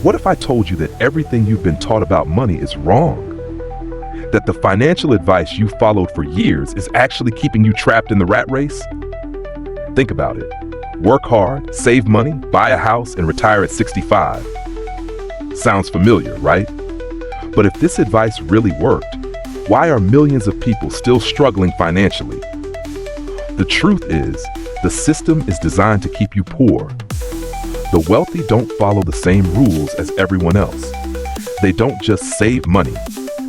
What if I told you that everything you've been taught about money is wrong? That the financial advice you followed for years is actually keeping you trapped in the rat race? Think about it. Work hard, save money, buy a house, and retire at 65. Sounds familiar, right? But if this advice really worked, why are millions of people still struggling financially? The truth is, the system is designed to keep you poor. The wealthy don't follow the same rules as everyone else. They don't just save money,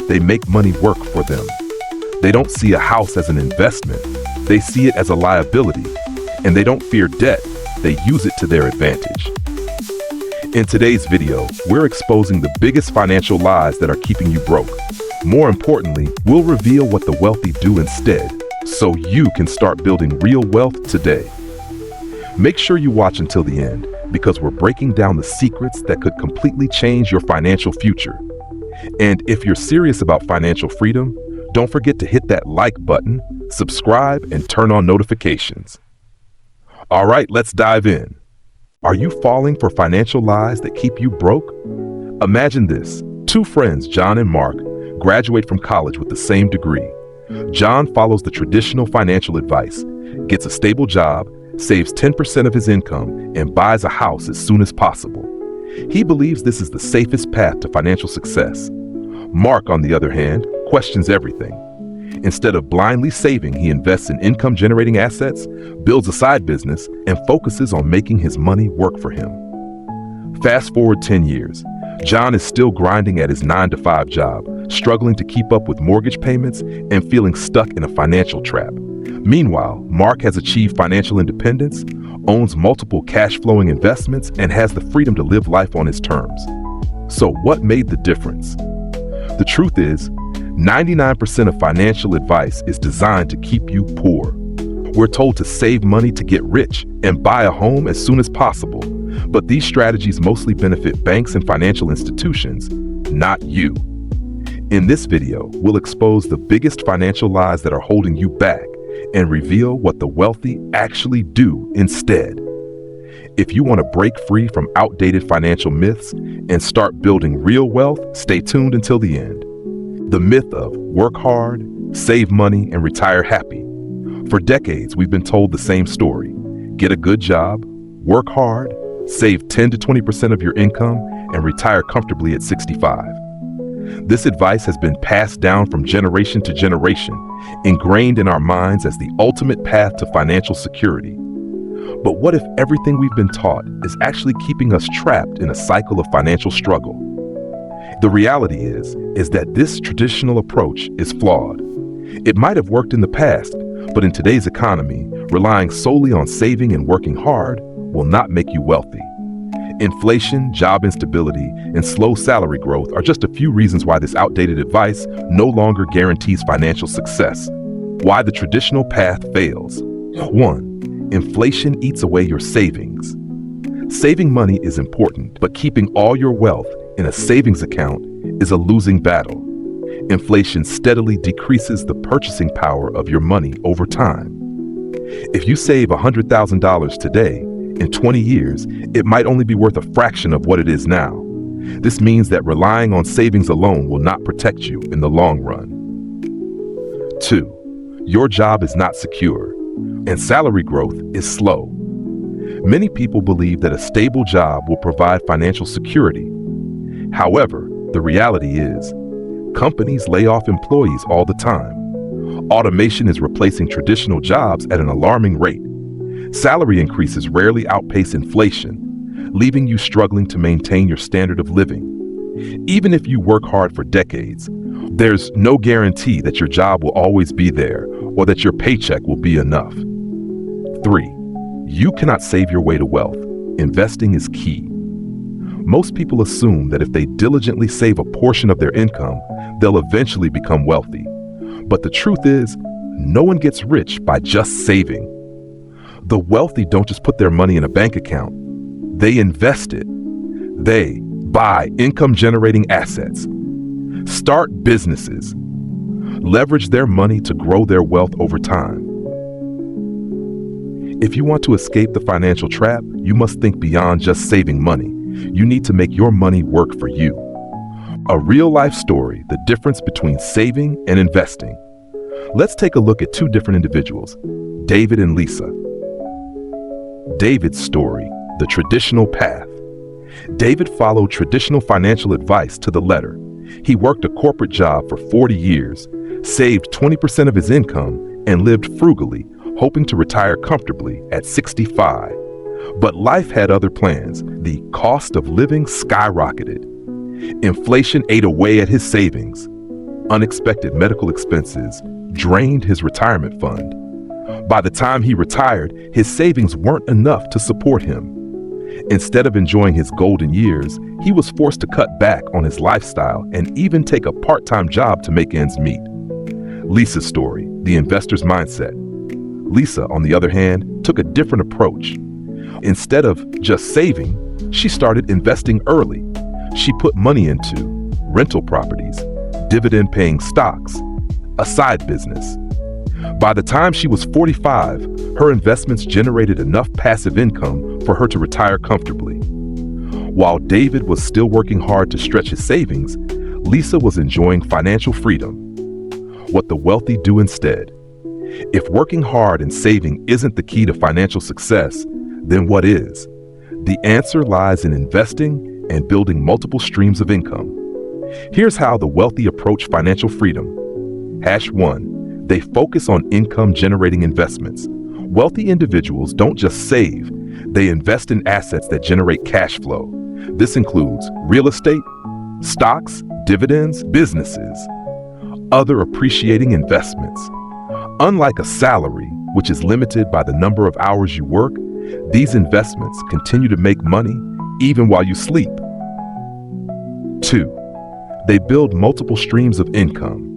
they make money work for them. They don't see a house as an investment, they see it as a liability. And they don't fear debt, they use it to their advantage. In today's video, we're exposing the biggest financial lies that are keeping you broke. More importantly, we'll reveal what the wealthy do instead, so you can start building real wealth today. Make sure you watch until the end, because we're breaking down the secrets that could completely change your financial future. And if you're serious about financial freedom, don't forget to hit that like button, subscribe, and turn on notifications. All right, let's dive in. Are you falling for financial lies that keep you broke? Imagine this. Two friends, John and Mark, graduate from college with the same degree. John follows the traditional financial advice, gets a stable job, saves 10% of his income, and buys a house as soon as possible. He believes this is the safest path to financial success. Mark, on the other hand, questions everything. Instead of blindly saving, he invests in income-generating assets, builds a side business, and focuses on making his money work for him. Fast forward 10 years. John is still grinding at his 9-to-5 job, struggling to keep up with mortgage payments and feeling stuck in a financial trap. Meanwhile, Mark has achieved financial independence, owns multiple cash-flowing investments, and has the freedom to live life on his terms. So what made the difference? The truth is, 99% of financial advice is designed to keep you poor. We're told to save money to get rich and buy a home as soon as possible. But these strategies mostly benefit banks and financial institutions, not you. In this video, we'll expose the biggest financial lies that are holding you back and reveal what the wealthy actually do instead. If you want to break free from outdated financial myths and start building real wealth, stay tuned until the end. The myth of work hard, save money, and retire happy. For decades, we've been told the same story. Get a good job, work hard, save 10 to 20% of your income, and retire comfortably at 65. This advice has been passed down from generation to generation, ingrained in our minds as the ultimate path to financial security. But what if everything we've been taught is actually keeping us trapped in a cycle of financial struggle? The reality is that this traditional approach is flawed. It might have worked in the past, but in today's economy, relying solely on saving and working hard will not make you wealthy. Inflation, job instability, and slow salary growth are just a few reasons why this outdated advice no longer guarantees financial success. Why the traditional path fails. 1. Inflation eats away your savings. Saving money is important, but keeping all your wealth in a savings account is a losing battle. Inflation steadily decreases the purchasing power of your money over time. If you save $100,000 today, in 20 years, it might only be worth a fraction of what it is now. This means that relying on savings alone will not protect you in the long run. 2. Your job is not secure, and salary growth is slow. Many people believe that a stable job will provide financial security. However, the reality is, companies lay off employees all the time. Automation is replacing traditional jobs at an alarming rate. Salary increases rarely outpace inflation, leaving you struggling to maintain your standard of living. Even if you work hard for decades, there's no guarantee that your job will always be there or that your paycheck will be enough. 3. You cannot save your way to wealth. Investing is key. Most people assume that if they diligently save a portion of their income, they'll eventually become wealthy. But the truth is, no one gets rich by just saving. The wealthy don't just put their money in a bank account. They invest it. They buy income-generating assets, start businesses, leverage their money to grow their wealth over time. If you want to escape the financial trap, you must think beyond just saving money. You need to make your money work for you. A real-life story, the difference between saving and investing. Let's take a look at two different individuals, David and Lisa. David's story, the traditional path. David followed traditional financial advice to the letter. He worked a corporate job for 40 years, saved 20% of his income, and lived frugally, hoping to retire comfortably at 65. But life had other plans. The cost of living skyrocketed. Inflation ate away at his savings. Unexpected medical expenses drained his retirement fund. By the time he retired, his savings weren't enough to support him. Instead of enjoying his golden years, he was forced to cut back on his lifestyle and even take a part-time job to make ends meet. Lisa's story, the investor's mindset. Lisa, on the other hand, took a different approach. Instead of just saving, she started investing early. She put money into rental properties, dividend-paying stocks, a side business. By the time she was 45, her investments generated enough passive income for her to retire comfortably. While David was still working hard to stretch his savings, Lisa was enjoying financial freedom. What the wealthy do instead. If working hard and saving isn't the key to financial success, then what is? The answer lies in investing and building multiple streams of income. Here's how the wealthy approach financial freedom. #1. They focus on income-generating investments. Wealthy individuals don't just save, they invest in assets that generate cash flow. This includes real estate, stocks, dividends, businesses, other appreciating investments. Unlike a salary, which is limited by the number of hours you work, these investments continue to make money even while you sleep. 2. They build multiple streams of income.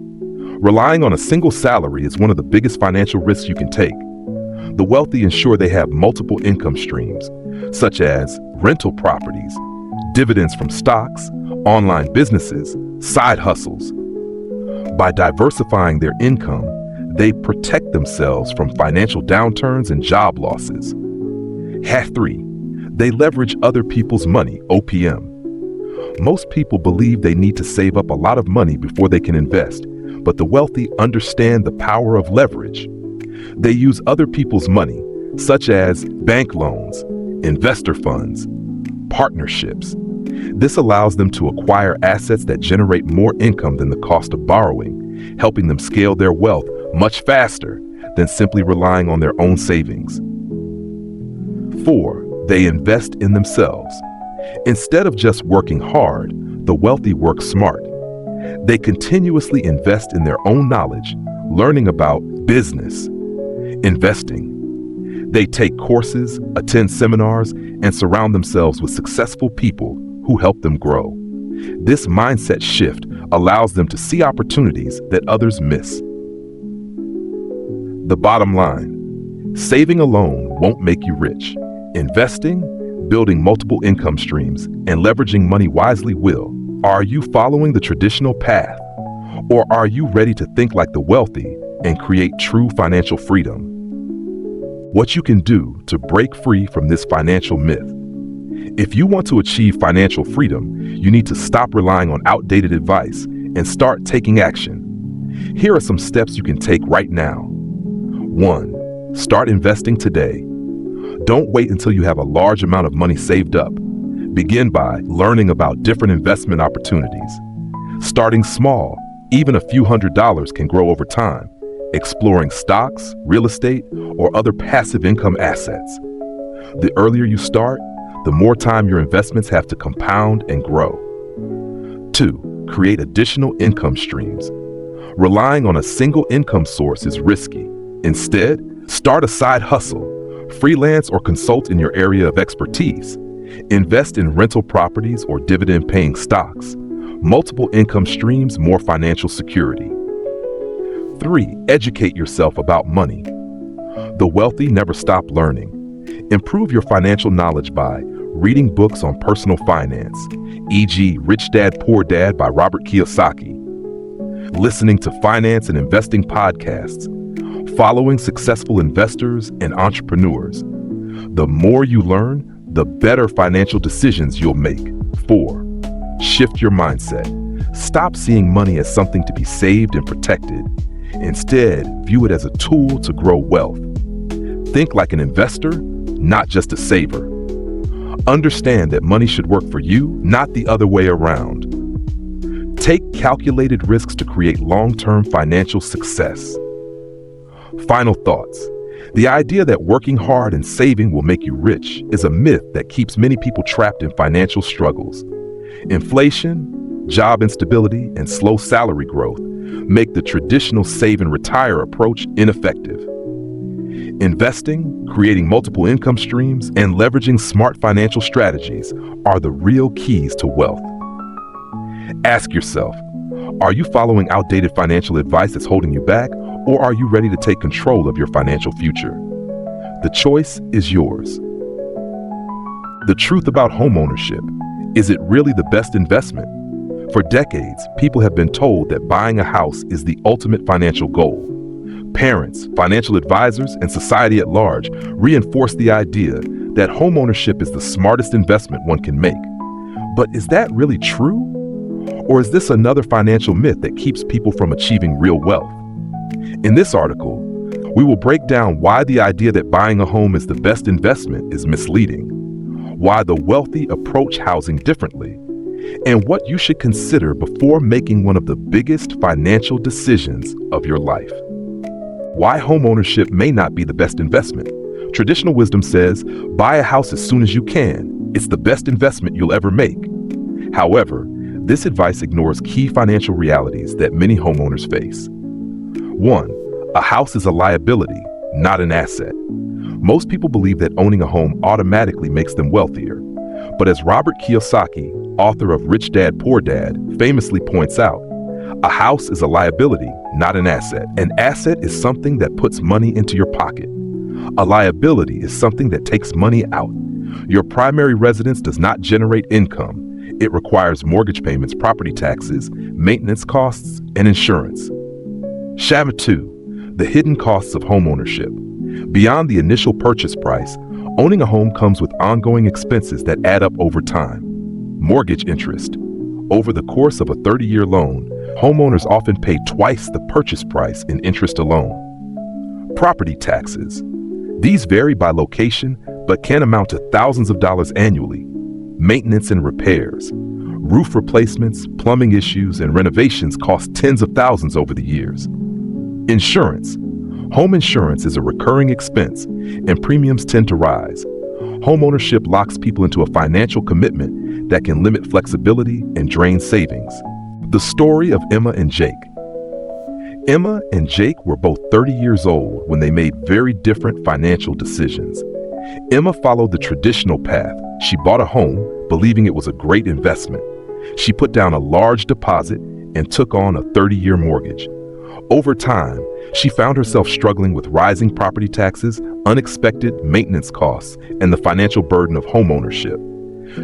Relying on a single salary is one of the biggest financial risks you can take. The wealthy ensure they have multiple income streams, such as rental properties, dividends from stocks, online businesses, side hustles. By diversifying their income, they protect themselves from financial downturns and job losses. 3. They leverage other people's money, OPM. Most people believe they need to save up a lot of money before they can invest, but the wealthy understand the power of leverage. They use other people's money, such as bank loans, investor funds, partnerships. This allows them to acquire assets that generate more income than the cost of borrowing, helping them scale their wealth much faster than simply relying on their own savings. 4. They invest in themselves. Instead of just working hard, the wealthy work smart. They continuously invest in their own knowledge, learning about business, investing. They take courses, attend seminars, and surround themselves with successful people who help them grow. This mindset shift allows them to see opportunities that others miss. The bottom line, saving alone won't make you rich. Investing, building multiple income streams, and leveraging money wisely will. Are you following the traditional path? Or are you ready to think like the wealthy and create true financial freedom? What you can do to break free from this financial myth. If you want to achieve financial freedom, you need to stop relying on outdated advice and start taking action. Here are some steps you can take right now. 1. Start investing today. Don't wait until you have a large amount of money saved up. Begin by learning about different investment opportunities. Starting small, even a few $100s can grow over time. Exploring stocks, real estate, or other passive income assets. The earlier you start, the more time your investments have to compound and grow. 2. Create additional income streams. Relying on a single income source is risky. Instead, start a side hustle. Freelance or consult in your area of expertise. Invest in rental properties or dividend-paying stocks. Multiple income streams, more financial security. 3. Educate yourself about money. The wealthy never stop learning. Improve your financial knowledge by reading books on personal finance, e.g. Rich Dad, Poor Dad by Robert Kiyosaki. Listening to finance and investing podcasts. Following successful investors and entrepreneurs. The more you learn, the better financial decisions you'll make. 4. Shift your mindset. Stop seeing money as something to be saved and protected. Instead, view it as a tool to grow wealth. Think like an investor, not just a saver. Understand that money should work for you, not the other way around. Take calculated risks to create long-term financial success. Final thoughts. The idea that working hard and saving will make you rich is a myth that keeps many people trapped in financial struggles. Inflation, job instability, and slow salary growth make the traditional save and retire approach ineffective. Investing, creating multiple income streams, and leveraging smart financial strategies are the real keys to wealth. Ask yourself, are you following outdated financial advice that's holding you back, or are you ready to take control of your financial future? The choice is yours. The truth about homeownership. Is it really the best investment? For decades, people have been told that buying a house is the ultimate financial goal. Parents, financial advisors, and society at large reinforce the idea that homeownership is the smartest investment one can make. But is that really true? Or is this another financial myth that keeps people from achieving real wealth? In this article, we will break down why the idea that buying a home is the best investment is misleading, why the wealthy approach housing differently, and what you should consider before making one of the biggest financial decisions of your life. Why homeownership may not be the best investment. Traditional wisdom says, buy a house as soon as you can. It's the best investment you'll ever make. However, this advice ignores key financial realities that many homeowners face. 1. A house is a liability, not an asset. Most people believe that owning a home automatically makes them wealthier. But as Robert Kiyosaki, author of Rich Dad, Poor Dad, famously points out, a house is a liability, not an asset. An asset is something that puts money into your pocket. A liability is something that takes money out. Your primary residence does not generate income. It requires mortgage payments, property taxes, maintenance costs, and insurance. Shamma 2. The hidden costs of homeownership. Beyond the initial purchase price, owning a home comes with ongoing expenses that add up over time. Mortgage interest. Over the course of a 30-year loan, homeowners often pay twice the purchase price in interest alone. Property taxes. These vary by location, but can amount to thousands of dollars annually. Maintenance and repairs. Roof replacements, plumbing issues, and renovations cost tens of thousands over the years. Insurance. Home insurance is a recurring expense, and premiums tend to rise. Homeownership locks people into a financial commitment that can limit flexibility and drain savings. The story of Emma and Jake. Emma and Jake were both 30 years old when they made very different financial decisions. Emma followed the traditional path. She bought a home, believing it was a great investment. She put down a large deposit and took on a 30-year mortgage. Over time, she found herself struggling with rising property taxes, unexpected maintenance costs, and the financial burden of homeownership.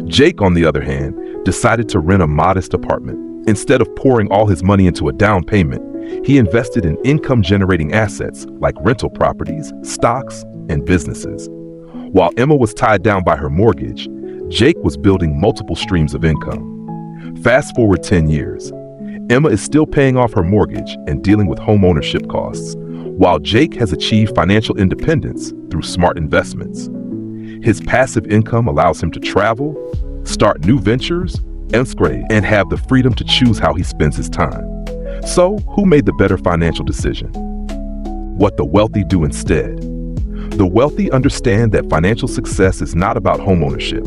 Jake, on the other hand, decided to rent a modest apartment. Instead of pouring all his money into a down payment, he invested in income-generating assets like rental properties, stocks, and businesses. While Emma was tied down by her mortgage, Jake was building multiple streams of income. Fast forward 10 years. Emma is still paying off her mortgage and dealing with home ownership costs, while Jake has achieved financial independence through smart investments. His passive income allows him to travel, start new ventures, and have the freedom to choose how he spends his time. So, who made the better financial decision? What the wealthy do instead. The wealthy understand that financial success is not about homeownership.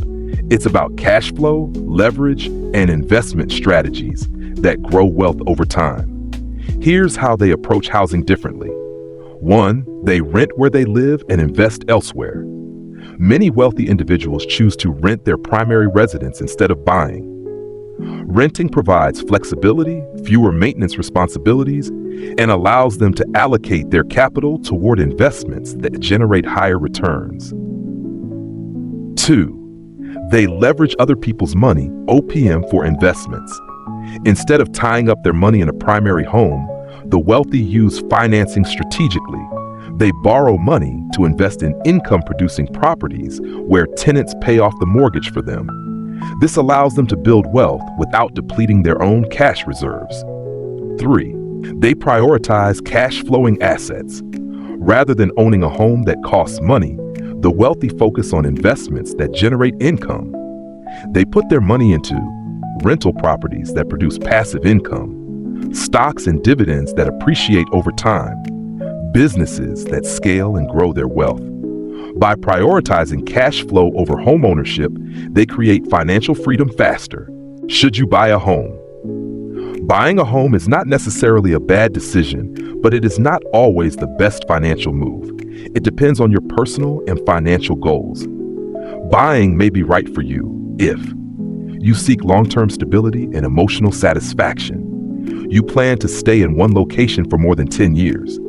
It's about cash flow, leverage, and investment strategies that grow wealth over time. Here's how they approach housing differently. 1. They rent where they live and invest elsewhere. Many wealthy individuals choose to rent their primary residence instead of buying. Renting provides flexibility, fewer maintenance responsibilities, and allows them to allocate their capital toward investments that generate higher returns. 2. They leverage other people's money, OPM, for investments. Instead of tying up their money in a primary home, the wealthy use financing strategically, They borrow money to invest in income-producing properties where tenants pay off the mortgage for them. This allows them to build wealth without depleting their own cash reserves. 3. They prioritize cash-flowing assets. Rather than owning a home that costs money, the wealthy focus on investments that generate income. They put their money into rental properties that produce passive income, stocks and dividends that appreciate over time, businesses that scale and grow their wealth. By prioritizing cash flow over homeownership, they create financial freedom faster. Should you buy a home? Buying a home is not necessarily a bad decision, but it is not always the best financial move. It depends on your personal and financial goals. Buying may be right for you if you seek long-term stability and emotional satisfaction. You plan to stay in one location for more than 10 years.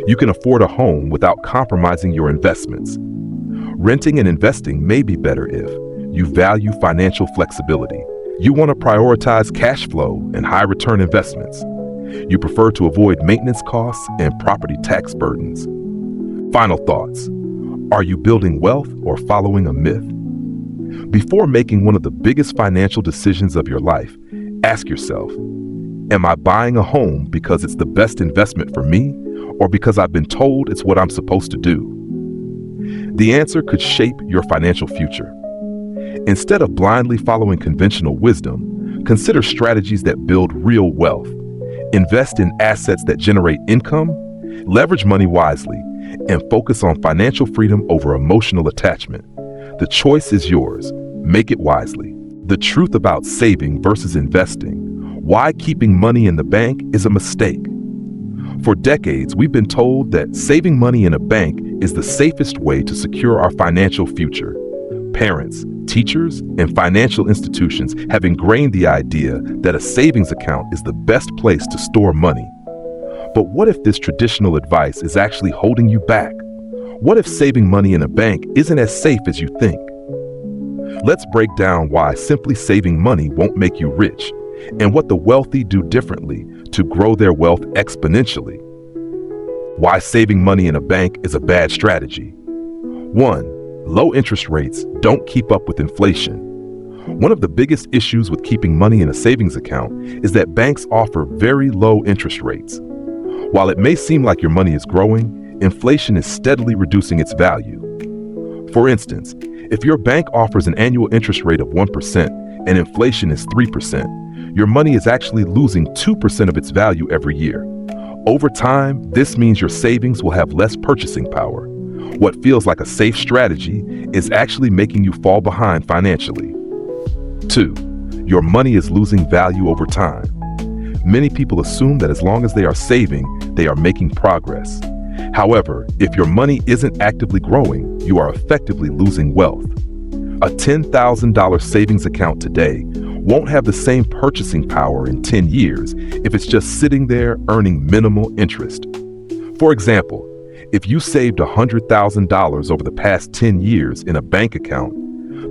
You can afford a home without compromising your investments. Renting and investing may be better if you value financial flexibility. You want to prioritize cash flow and high return investments. You prefer to avoid maintenance costs and property tax burdens. Final thoughts. Are you building wealth or following a myth? Before making one of the biggest financial decisions of your life, ask yourself, am I buying a home because it's the best investment for me or because I've been told it's what I'm supposed to do? The answer could shape your financial future. Instead of blindly following conventional wisdom, consider strategies that build real wealth. Invest in assets that generate income, leverage money wisely, and focus on financial freedom over emotional attachment. The choice is yours. Make it wisely. The truth about saving versus investing. Why keeping money in the bank is a mistake. For decades, we've been told that saving money in a bank is the safest way to secure our financial future. Parents, teachers, and financial institutions have ingrained the idea that a savings account is the best place to store money. But what if this traditional advice is actually holding you back? What if saving money in a bank isn't as safe as you think? Let's break down why simply saving money won't make you rich, and what the wealthy do differently to grow their wealth exponentially. Why saving money in a bank is a bad strategy. 1. Low interest rates don't keep up with inflation. One of the biggest issues with keeping money in a savings account is that banks offer very low interest rates. While it may seem like your money is growing, inflation is steadily reducing its value. For instance, if your bank offers an annual interest rate of 1% and inflation is 3%, your money is actually losing 2% of its value every year. Over time, this means your savings will have less purchasing power. What feels like a safe strategy is actually making you fall behind financially. 2. Your money is losing value over time. Many people assume that as long as they are saving, they are making progress. However, if your money isn't actively growing, you are effectively losing wealth. A $10,000 savings account today won't have the same purchasing power in 10 years if it's just sitting there earning minimal interest. For example, if you saved $100,000 over the past 10 years in a bank account,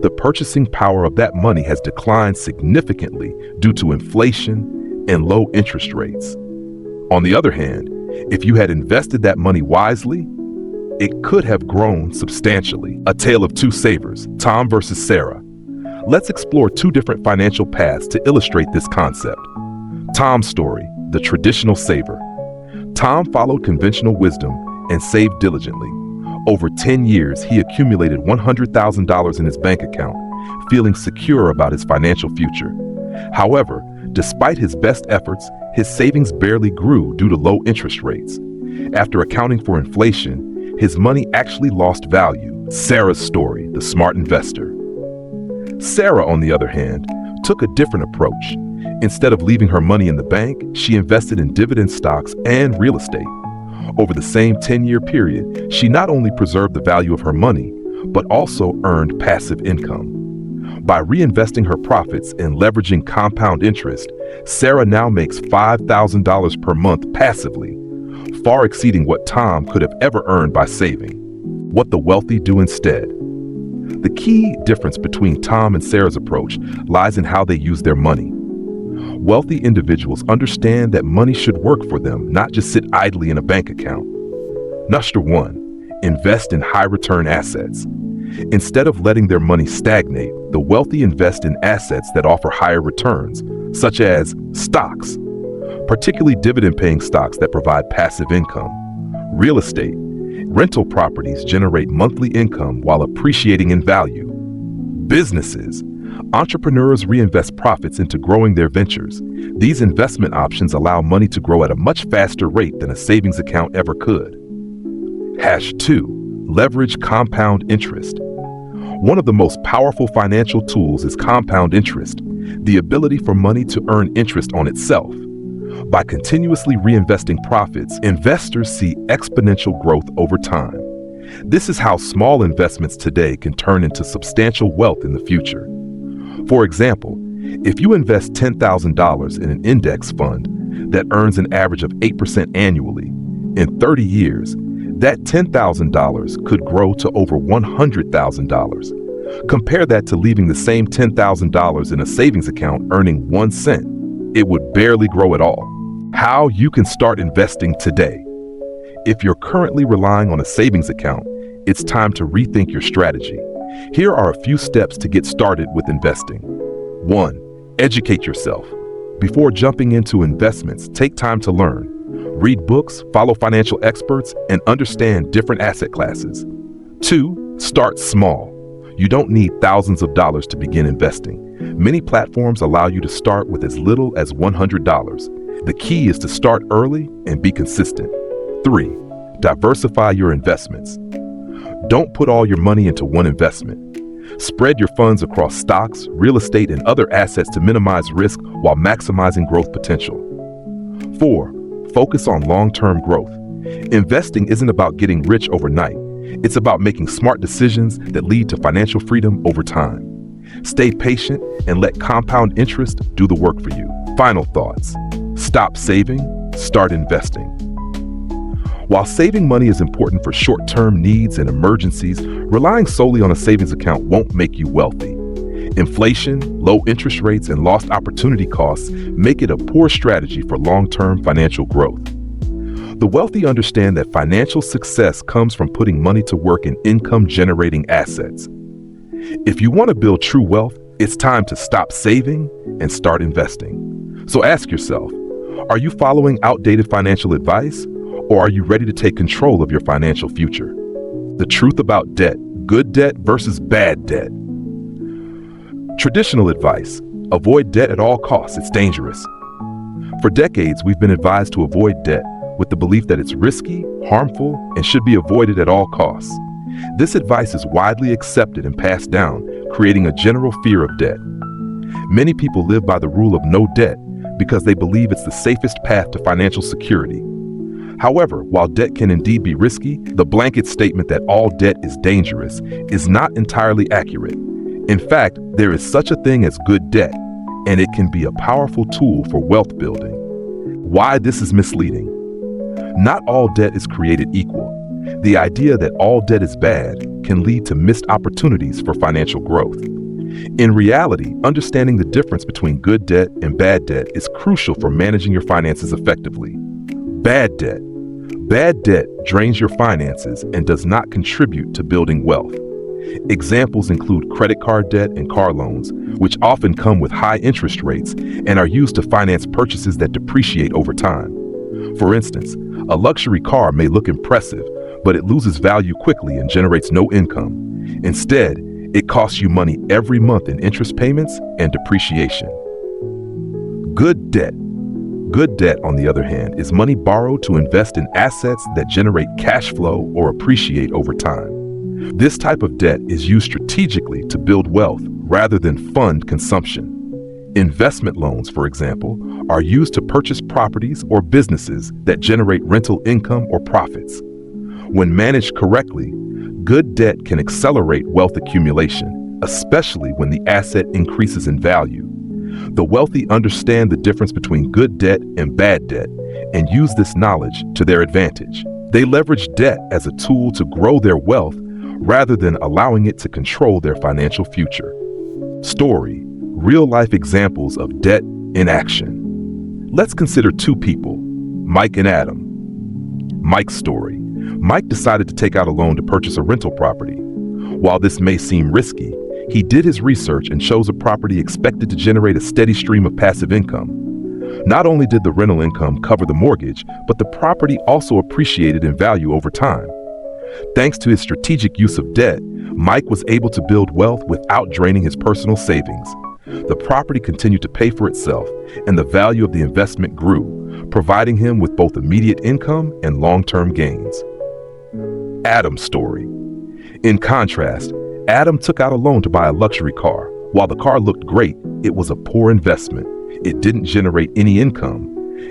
the purchasing power of that money has declined significantly due to inflation and low interest rates. On the other hand, if you had invested that money wisely, it could have grown substantially. A tale of two savers, Tom versus Sarah. Let's explore two different financial paths to illustrate this concept. Tom's story, the traditional saver. Tom followed conventional wisdom and saved diligently. Over 10 years, he accumulated $100,000 in his bank account, feeling secure about his financial future. However, despite his best efforts, his savings barely grew due to low interest rates. After accounting for inflation, his money actually lost value. Sarah's story, the smart investor. Sarah, on the other hand, took a different approach. Instead of leaving her money in the bank, she invested in dividend stocks and real estate. Over the same 10-year period, she not only preserved the value of her money, but also earned passive income. By reinvesting her profits and leveraging compound interest, Sarah now makes $5,000 per month passively, far exceeding what Tom could have ever earned by saving. What the wealthy do instead. The key difference between Tom and Sarah's approach lies in how they use their money. Wealthy individuals understand that money should work for them, not just sit idly in a bank account. Number 1, invest in high-return assets. Instead of letting their money stagnate, the wealthy invest in assets that offer higher returns, such as stocks, particularly dividend-paying stocks that provide passive income. Real estate. Rental properties generate monthly income while appreciating in value. Businesses. Entrepreneurs reinvest profits into growing their ventures. These investment options allow money to grow at a much faster rate than a savings account ever could. #2. Leverage compound interest. One of the most powerful financial tools is compound interest, the ability for money to earn interest on itself. By continuously reinvesting profits, investors see exponential growth over time. This is how small investments today can turn into substantial wealth in the future. For example, if you invest $10,000 in an index fund that earns an average of 8% annually, in 30 years, that $10,000 could grow to over $100,000. Compare that to leaving the same $10,000 in a savings account earning 1 cent. It would barely grow at all. How you can start investing today. If you're currently relying on a savings account, it's time to rethink your strategy. Here are a few steps to get started with investing. 1. Educate yourself. Before jumping into investments, take time to learn. Read books, follow financial experts, and understand different asset classes. 2. Start small. You don't need thousands of dollars to begin investing. Many platforms allow you to start with as little as $100. The key is to start early and be consistent. 3. Diversify your investments. Don't put all your money into one investment. Spread your funds across stocks, real estate, and other assets to minimize risk while maximizing growth potential. 4. Focus on long-term growth. Investing isn't about getting rich overnight. It's about making smart decisions that lead to financial freedom over time. Stay patient and let compound interest do the work for you. Final thoughts. Stop saving, start investing. While saving money is important for short-term needs and emergencies, relying solely on a savings account won't make you wealthy. Inflation, low interest rates, and lost opportunity costs make it a poor strategy for long-term financial growth. The wealthy understand that financial success comes from putting money to work in income-generating assets. If you want to build true wealth, it's time to stop saving and start investing. So ask yourself, are you following outdated financial advice, or are you ready to take control of your financial future? The truth about debt, good debt versus bad debt. Traditional advice, avoid debt at all costs, it's dangerous. For decades, we've been advised to avoid debt with the belief that it's risky, harmful, and should be avoided at all costs. This advice is widely accepted and passed down, creating a general fear of debt. Many people live by the rule of no debt because they believe it's the safest path to financial security. However, while debt can indeed be risky, the blanket statement that all debt is dangerous is not entirely accurate. In fact, there is such a thing as good debt, and it can be a powerful tool for wealth building. Why this is misleading? Not all debt is created equal. The idea that all debt is bad can lead to missed opportunities for financial growth. In reality, understanding the difference between good debt and bad debt is crucial for managing your finances effectively. Bad debt. Bad debt drains your finances and does not contribute to building wealth. Examples include credit card debt and car loans, which often come with high interest rates and are used to finance purchases that depreciate over time. For instance, a luxury car may look impressive, but it loses value quickly and generates no income. Instead, it costs you money every month in interest payments and depreciation. Good debt. Good debt, on the other hand, is money borrowed to invest in assets that generate cash flow or appreciate over time. This type of debt is used strategically to build wealth rather than fund consumption. Investment loans, for example, are used to purchase properties or businesses that generate rental income or profits. When managed correctly, good debt can accelerate wealth accumulation, especially when the asset increases in value. The wealthy understand the difference between good debt and bad debt and use this knowledge to their advantage. They leverage debt as a tool to grow their wealth rather than allowing it to control their financial future. Story: real-life examples of debt in action. Let's consider two people, Mike and Adam. Mike's story. Mike decided to take out a loan to purchase a rental property. While this may seem risky, he did his research and chose a property expected to generate a steady stream of passive income. Not only did the rental income cover the mortgage, but the property also appreciated in value over time. Thanks to his strategic use of debt, Mike was able to build wealth without draining his personal savings. The property continued to pay for itself, and the value of the investment grew, providing him with both immediate income and long-term gains. Adam's story. In contrast, Adam took out a loan to buy a luxury car. While the car looked great, it was a poor investment. It didn't generate any income,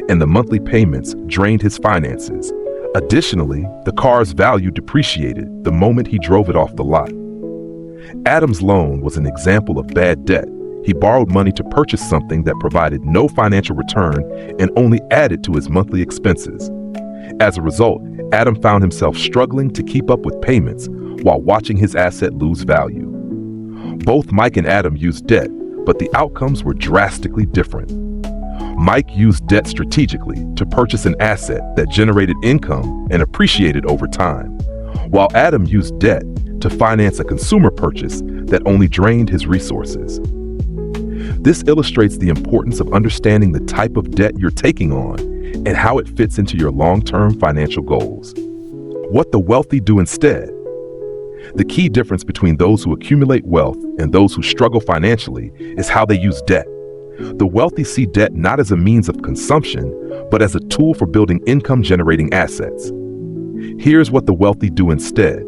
and the monthly payments drained his finances. Additionally, the car's value depreciated the moment he drove it off the lot. Adam's loan was an example of bad debt. He borrowed money to purchase something that provided no financial return and only added to his monthly expenses. As a result, Adam found himself struggling to keep up with payments while watching his asset lose value. Both Mike and Adam used debt, but the outcomes were drastically different. Mike used debt strategically to purchase an asset that generated income and appreciated over time, while Adam used debt to finance a consumer purchase that only drained his resources. This illustrates the importance of understanding the type of debt you're taking on and how it fits into your long-term financial goals. What the wealthy do instead. The key difference between those who accumulate wealth and those who struggle financially is how they use debt. The wealthy see debt not as a means of consumption, but as a tool for building income-generating assets. Here's what the wealthy do instead.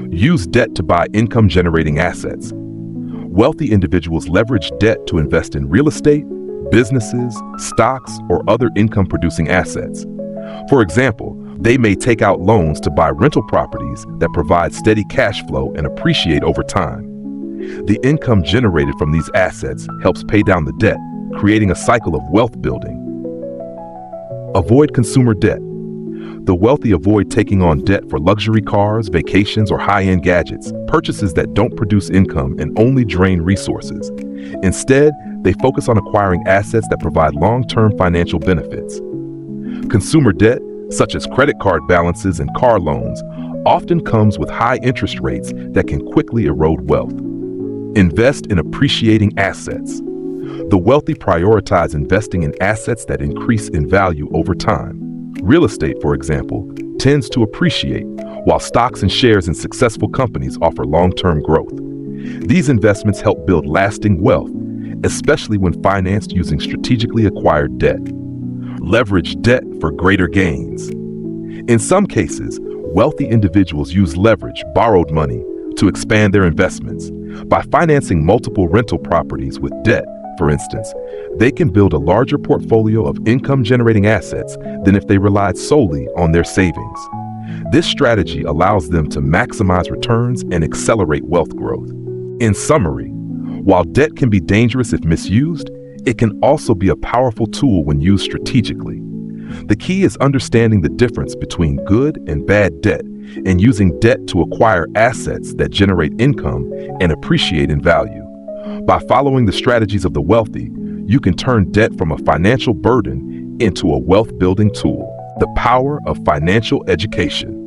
Use debt to buy income-generating assets. Wealthy individuals leverage debt to invest in real estate, businesses, stocks, or other income-producing assets. For example, they may take out loans to buy rental properties that provide steady cash flow and appreciate over time. The income generated from these assets helps pay down the debt, creating a cycle of wealth building. Avoid consumer debt. The wealthy avoid taking on debt for luxury cars, vacations, or high-end gadgets, purchases that don't produce income and only drain resources. Instead, they focus on acquiring assets that provide long-term financial benefits. Consumer debt, such as credit card balances and car loans, often comes with high interest rates that can quickly erode wealth. Invest in appreciating assets. The wealthy prioritize investing in assets that increase in value over time. Real estate, for example, tends to appreciate, while stocks and shares in successful companies offer long-term growth. These investments help build lasting wealth, especially when financed using strategically acquired debt. Leverage debt for greater gains. In some cases, wealthy individuals use leverage, borrowed money, to expand their investments. By financing multiple rental properties with debt, for instance, they can build a larger portfolio of income-generating assets than if they relied solely on their savings. This strategy allows them to maximize returns and accelerate wealth growth. In summary, while debt can be dangerous if misused, it can also be a powerful tool when used strategically. The key is understanding the difference between good and bad debt and using debt to acquire assets that generate income and appreciate in value. By following the strategies of the wealthy, you can turn debt from a financial burden into a wealth-building tool. The power of financial education.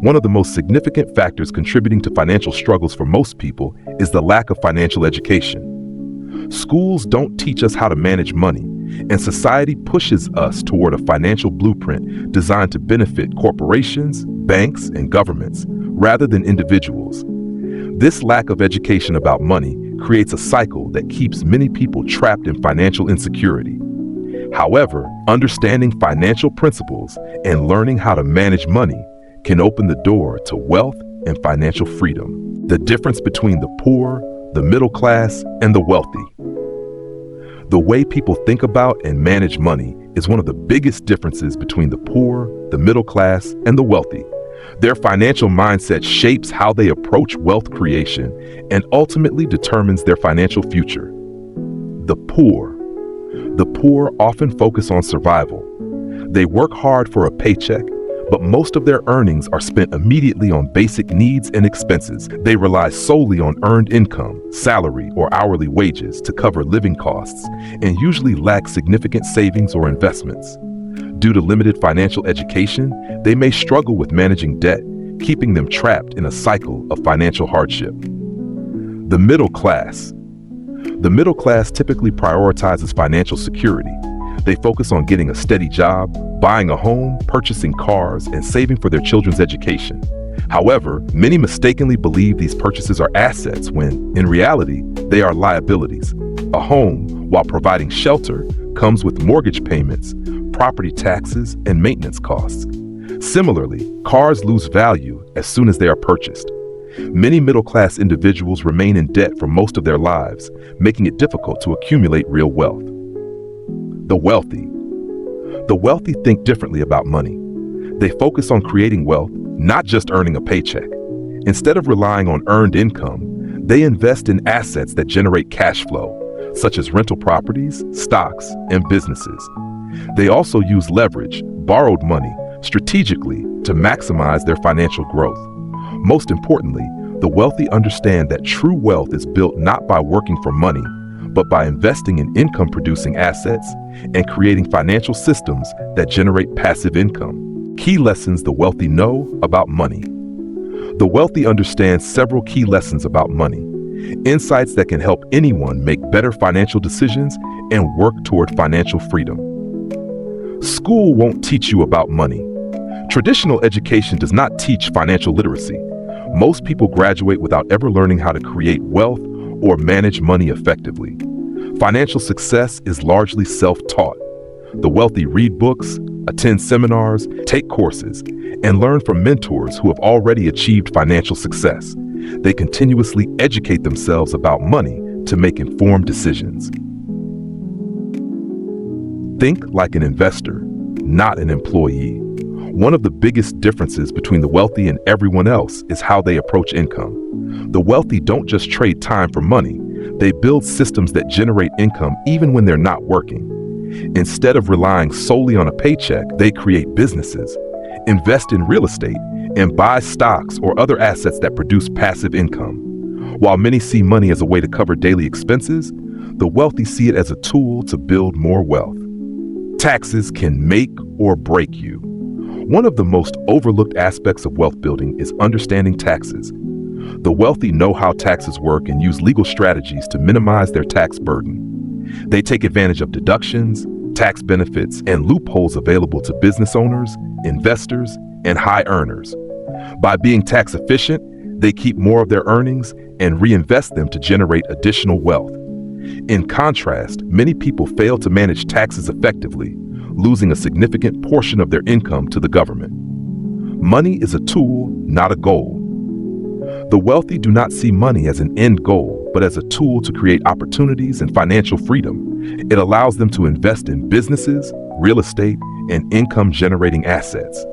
One of the most significant factors contributing to financial struggles for most people is the lack of financial education. Schools don't teach us how to manage money, and society pushes us toward a financial blueprint designed to benefit corporations, banks, and governments, rather than individuals. This lack of education about money creates a cycle that keeps many people trapped in financial insecurity. However, understanding financial principles and learning how to manage money can open the door to wealth and financial freedom. The difference between the poor, the middle class, and the wealthy. The way people think about and manage money is one of the biggest differences between the poor, the middle class, and the wealthy. Their financial mindset shapes how they approach wealth creation and ultimately determines their financial future. The poor. The poor often focus on survival. They work hard for a paycheck, but most of their earnings are spent immediately on basic needs and expenses. They rely solely on earned income, salary, or hourly wages to cover living costs, and usually lack significant savings or investments. Due to limited financial education, they may struggle with managing debt, keeping them trapped in a cycle of financial hardship. The middle class. The middle class typically prioritizes financial security. They focus on getting a steady job, buying a home, purchasing cars, and saving for their children's education. However, many mistakenly believe these purchases are assets when, in reality, they are liabilities. A home, while providing shelter, comes with mortgage payments, property taxes, and maintenance costs. Similarly, cars lose value as soon as they are purchased. Many middle-class individuals remain in debt for most of their lives, making it difficult to accumulate real wealth. The wealthy. The wealthy think differently about money. They focus on creating wealth, not just earning a paycheck. Instead of relying on earned income, they invest in assets that generate cash flow, such as rental properties, stocks, and businesses. They also use leverage, borrowed money, strategically to maximize their financial growth. Most importantly, the wealthy understand that true wealth is built not by working for money, but by investing in income-producing assets and creating financial systems that generate passive income. Key lessons the wealthy know about money. The wealthy understand several key lessons about money, insights that can help anyone make better financial decisions and work toward financial freedom. School won't teach you about money. Traditional education does not teach financial literacy. Most people graduate without ever learning how to create wealth or manage money effectively. Financial success is largely self-taught. The wealthy read books, attend seminars, take courses, and learn from mentors who have already achieved financial success. They continuously educate themselves about money to make informed decisions. Think like an investor, not an employee. One of the biggest differences between the wealthy and everyone else is how they approach income. The wealthy don't just trade time for money, they build systems that generate income even when they're not working. Instead of relying solely on a paycheck, they create businesses, invest in real estate, and buy stocks or other assets that produce passive income. While many see money as a way to cover daily expenses, the wealthy see it as a tool to build more wealth. Taxes can make or break you. One of the most overlooked aspects of wealth building is understanding taxes. The wealthy know how taxes work and use legal strategies to minimize their tax burden. They take advantage of deductions, tax benefits, and loopholes available to business owners, investors, and high earners. By being tax efficient, they keep more of their earnings and reinvest them to generate additional wealth. In contrast, many people fail to manage taxes effectively, losing a significant portion of their income to the government. Money is a tool, not a goal. The wealthy do not see money as an end goal, but as a tool to create opportunities and financial freedom. It allows them to invest in businesses, real estate, and income-generating assets.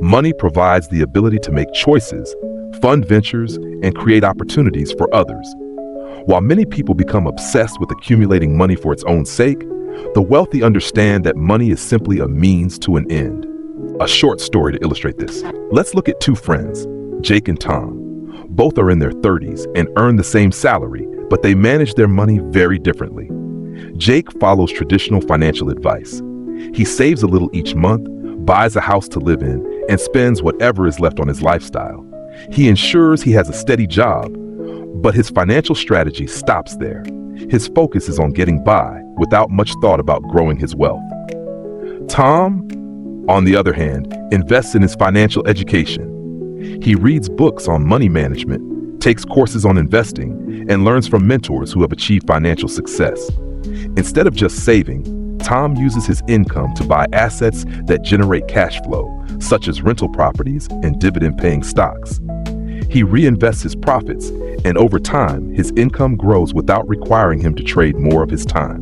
Money provides the ability to make choices, fund ventures, and create opportunities for others. While many people become obsessed with accumulating money for its own sake, the wealthy understand that money is simply a means to an end. A short story to illustrate this. Let's look at two friends, Jake and Tom. Both are in their 30s and earn the same salary, but they manage their money very differently. Jake follows traditional financial advice. He saves a little each month, buys a house to live in, and spends whatever is left on his lifestyle. He ensures he has a steady job, but his financial strategy stops there. His focus is on getting by without much thought about growing his wealth. Tom, on the other hand, invests in his financial education. He reads books on money management, takes courses on investing, and learns from mentors who have achieved financial success. Instead of just saving, Tom uses his income to buy assets that generate cash flow, such as rental properties and dividend-paying stocks. He reinvests his profits, and over time, his income grows without requiring him to trade more of his time.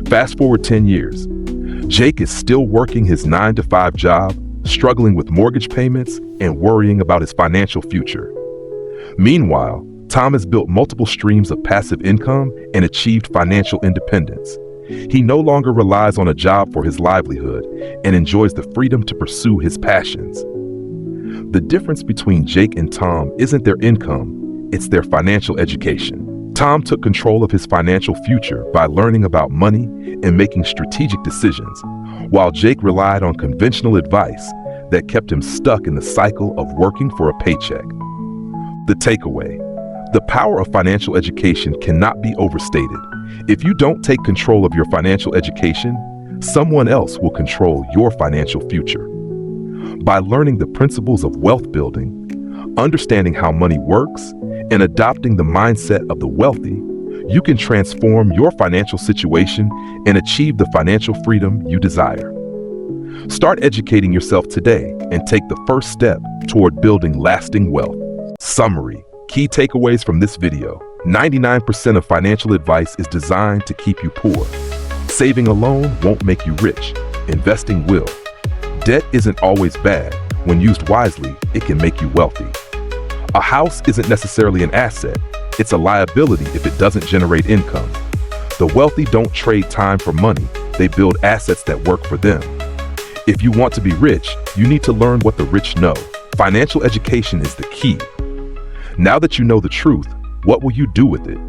Fast forward 10 years. Jake is still working his 9-to-5 job, struggling with mortgage payments and worrying about his financial future. Meanwhile, Tom has built multiple streams of passive income and achieved financial independence. He no longer relies on a job for his livelihood and enjoys the freedom to pursue his passions. The difference between Jake and Tom isn't their income, it's their financial education. Tom took control of his financial future by learning about money and making strategic decisions, while Jake relied on conventional advice that kept him stuck in the cycle of working for a paycheck. The takeaway: the power of financial education cannot be overstated. If you don't take control of your financial education, someone else will control your financial future. By learning the principles of wealth building, understanding how money works, and adopting the mindset of the wealthy, you can transform your financial situation and achieve the financial freedom you desire. Start educating yourself today and take the first step toward building lasting wealth. Summary: key takeaways from this video. 99% of financial advice is designed to keep you poor. Saving alone won't make you rich. Investing will. Debt isn't always bad. When used wisely, it can make you wealthy. A house isn't necessarily an asset. It's a liability if it doesn't generate income. The wealthy don't trade time for money. They build assets that work for them. If you want to be rich, you need to learn what the rich know. Financial education is the key. Now that you know the truth, what will you do with it?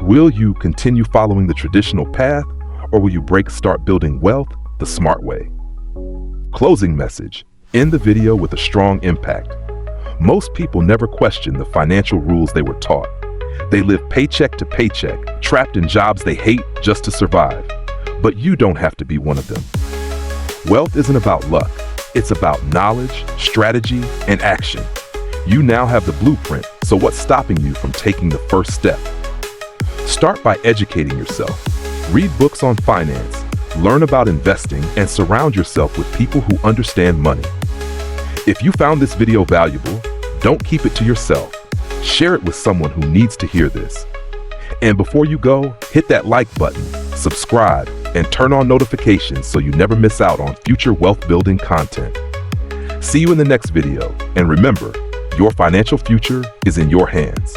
Will you continue following the traditional path, or will you start building wealth the smart way? Closing message: end the video with a strong impact. Most people never question the financial rules they were taught. They live paycheck to paycheck, trapped in jobs they hate just to survive. But you don't have to be one of them. Wealth isn't about luck. It's about knowledge, strategy, and action. You now have the blueprint, so what's stopping you from taking the first step? Start by educating yourself. Read books on finance, learn about investing, and surround yourself with people who understand money. If you found this video valuable, don't keep it to yourself. Share it with someone who needs to hear this. And before you go, hit that like button, subscribe, and turn on notifications so you never miss out on future wealth building content. See you in the next video, and remember, your financial future is in your hands.